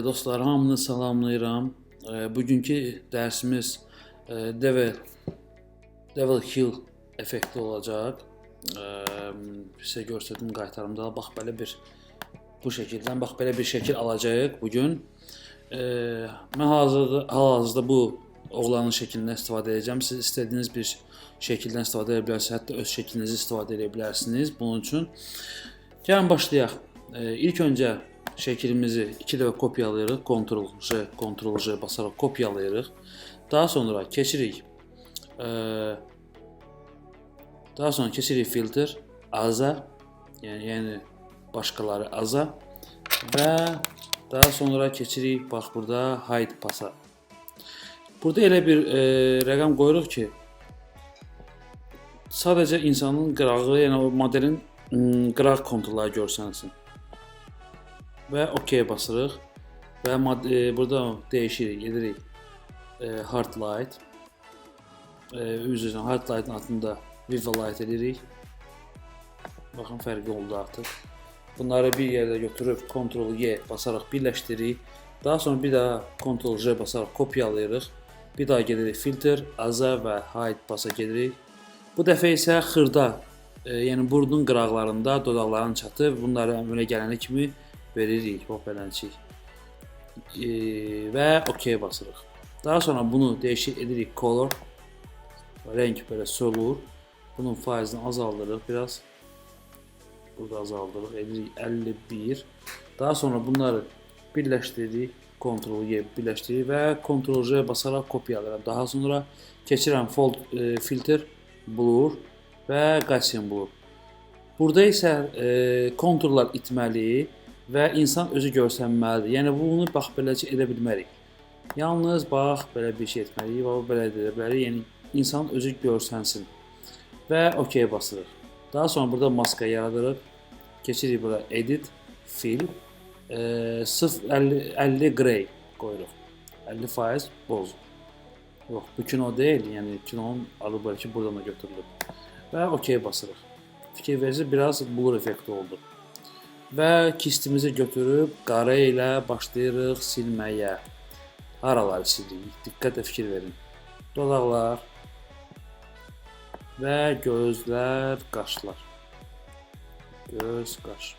Dostlar, hamını salamlayıram. Bugünkü dərsimiz Devil Hill effekti olacaq. Sizə göstərdim qaytarımda. Bax belə bir bu şəkildən belə bir şəkil alacağıq bu gün. Mən hal-hazırda bu oğlanın şəklindən istifadə edəcəm. Siz istədiyiniz bir şəkildən istifadə edə bilərsiniz, hətta öz şəklinizi istifadə edə bilərsiniz. Bunun üçün gəlin başlayaq. İlk öncə şəklimizi 2 dəfə kopyalayırıq. Ctrl+J basaraq kopyalayırıq. Daha sonra keçirik filtr aza, yəni başqaları aza və daha sonra keçirik bax burada hide pasa. Burada elə bir rəqəm qoyuruq ki, sadəcə insanın qırağı, yəni o modelin qıraq konturları görsənsin. Və OK basırıq və burada dəyişirik, edirik hard light. Üzrə hard light'ın altında vivid light edirik. Baxın, fərqi oldu artıq. Bunları bir yerdə götürüb Ctrl+Y basaraq birləşdiririk. Daha sonra bir daha Ctrl+J basaraq kopyalayırıq. Bir daha gedirik filtr, aza və hide pasa gedirik. Bu dəfə isə xırda, yəni burnun qıraqlarında dodaqların çatı bunları əmələ gələnə kimi veririk, hop eləncik. Və OK basırıq. Daha sonra bunu dəyişik edirik color. Renk belə solur. Bunun faizini azaldırıq biraz. Burada azaldırıq. Edirik 51. Daha sonra bunları birləşdiririk. Ctrl+Y birləşdiririk və Ctrl+J basaraq kopyalayıram. Daha sonra keçirəm filter, blur və Gaussian blur. Burada isə konturlar itməli və insan özü görsənməlidir. Yəni bunu bax beləcə edə bilmərik. Yalnız bax belə bir şey etməliyik. Bax belə edə bilərik. Yəni insan özü görsənsin. Və OK basırıq. Daha sonra burada maska yaradırıq. Keçirik bura edit, fill, 50 gray qoyuruq. 50% boz. Yox, bu kino deyil. Yəni kinonun adı bəlkə buradan da götürülüb. Və OK basırıq. Fikir verirsiniz, biraz blur effekti oldu. Və kistimizi götürüb qara ilə başlayırıq silməyə. Araları silirik. Diqqətlə fikir verin. Dodaqlar və gözlər, qaşlar. Göz, qaş.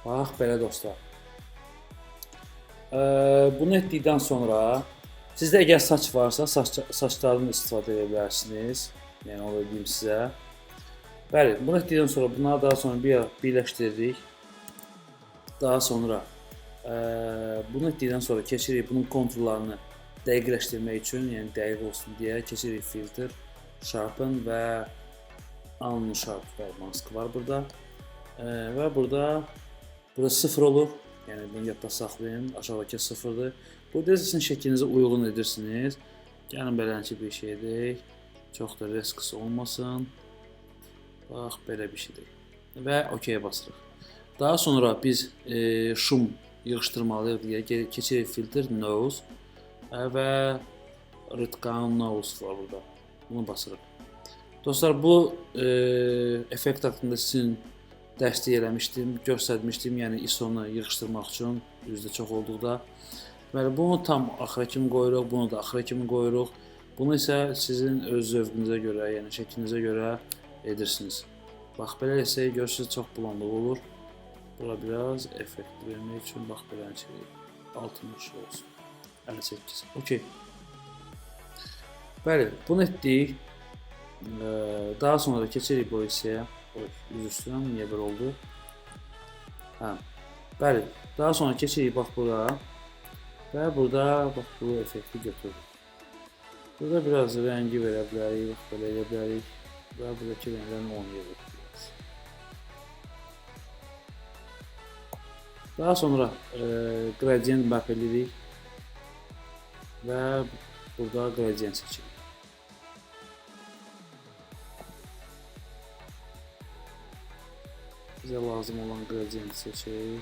Bax, belə dostlar. Bunu etdikdən sonra sizdə əgər saç varsa, saçlarını istifadə edə bilərsiniz. Yəni, onu deyim sizə. Bəli, bunu etdikdən sonra bunları daha sonra birləşdiririk. Daha sonra bunu etdikdən sonra keçirik bunun konturlarını dəqiqləşdirmək üçün, yəni dəqiq olsun deyə keçirik filtr, sharpen və unsharp mask var burada. Və burada 0 olur. Yəni bunu yadda saxlayın. Aşağıdakı 0-dır. Burada sizin şəklinizi uyğun edirsiniz. Gəlin belənçi bir şey edək. Çox da risks olmasın. Bax, belə bir şeydir. Və OK basırıq. Daha sonra biz şum yığışdırmalıyıq deyə keçirik filtr, nose və retcon nose var burada. Bunu basırıq. Dostlar, bu effekt haqqında sizin dəstək eləmişdim, göstərmişdim, yəni ISO-nu yığışdırmaq üçün yüzdə çox olduqda. Deməli, bunu tam axıra kimi qoyuruq, bunu da axıra kimi qoyuruq. Bunu isə sizin öz zövqünüzə görə, yəni şəklinizə görə edirsiniz. Bax, belə etsək, görürsünüz, çox bulanlıq olur. Bura biraz effekt vermək üçün, bax, belə çəkək, 60 olsun, 58, OK. Bəli, bunu etdik. Daha sonra da keçirik bu hissəyə. Üz üstünə, niyə belə oldu? Bəli, daha sonra keçirik bax bura və burada bax bu effekti götürürük. Burada biraz rəngi verə bilərik, bax belə edə bilərik və buradakı rənglərini oynayırıq. Daha sonra gradient map edirik və burada gradient seçirik. Bizə lazım olan gradient seçək.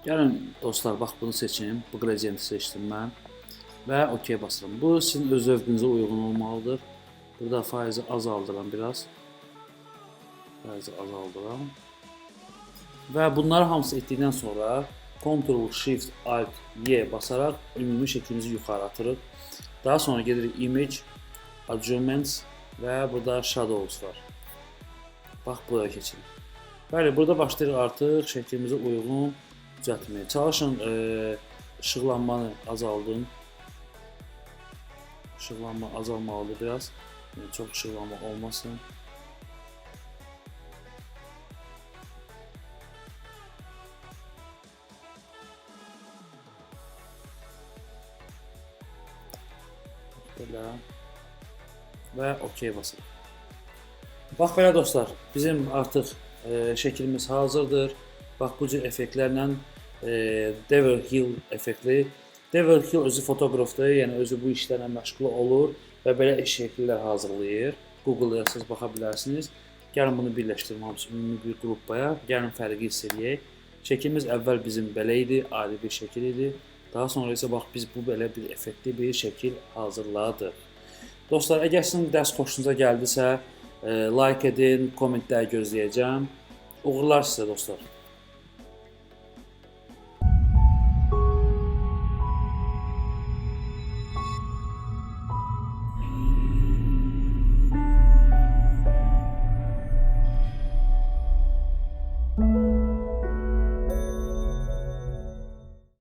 Gəlin dostlar, bax bunu seçim. Bu qradienti seçdim mən və OK basıram. Bu sizin öz zövqünüzə uyğun olmalıdır. Burada faizi azaldıram biraz. Faizi azaldıram. Və bunları hamısı etdikdən sonra Ctrl Shift Alt Y basaraq ümumi şəklimizi yuxarı atırıq. Daha sonra gedirik Image, Adjustments və burada Shadows var. Bax buraya keçirik. Bəli, burada başlayırıq artıq şəklimizə uyğun düzəltməyə. Çalışın işıqlanmanı azaldın. İşıqlanma azalmalıdır biraz. Yəni, çox işıqlanma olmasın. Belə. Və OK basırıq. Bax belə dostlar, bizim artıq şəklimiz hazırdır. Bax bu cür effektlərlə Devil Hill effekti. Devil Hill özü fotoqrafdır, yəni özü bu işlərlə məşğul olur və belə şəkillər hazırlayır. Google-da yazsaz baxa bilərsiniz. Gəlin bunu birləşdirim hamısı ümumi bir qrupaya. Gəlin fərqi hiss eləyək. Şəklimiz əvvəl bizim belə idi, adi bir şəkil idi. Daha sonra isə bax biz bu belə bir effektli bir şəkil hazırladıq. Dostlar, əgər sizin dərs xoşunuza gəldisə, like edin, kommentlər gözləyəcəm. Uğurlar sizə dostlar.